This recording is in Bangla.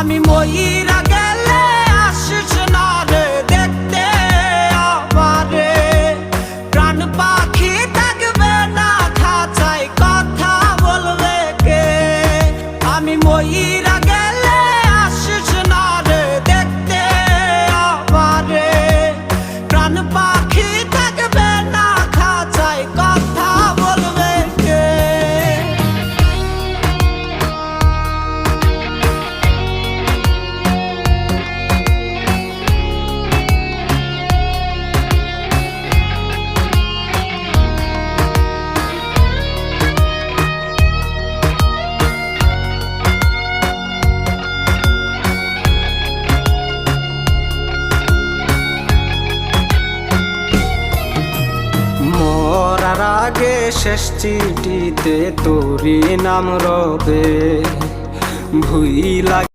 আমি মইরা গেলে আসিস না রে দেখতে আমারে। প্রাণ পাখি থাকবে না খাঁচায়, কথা বলবে কে? আমি মইরা গেলে আসিস না রে দেখতে আমারে। প্রাণ পাখি থাকবে না খাঁচায়, কথা বলবে কে? মরার আগে শেষ চিঠিতে তোরই নাম রবে ভুইলা।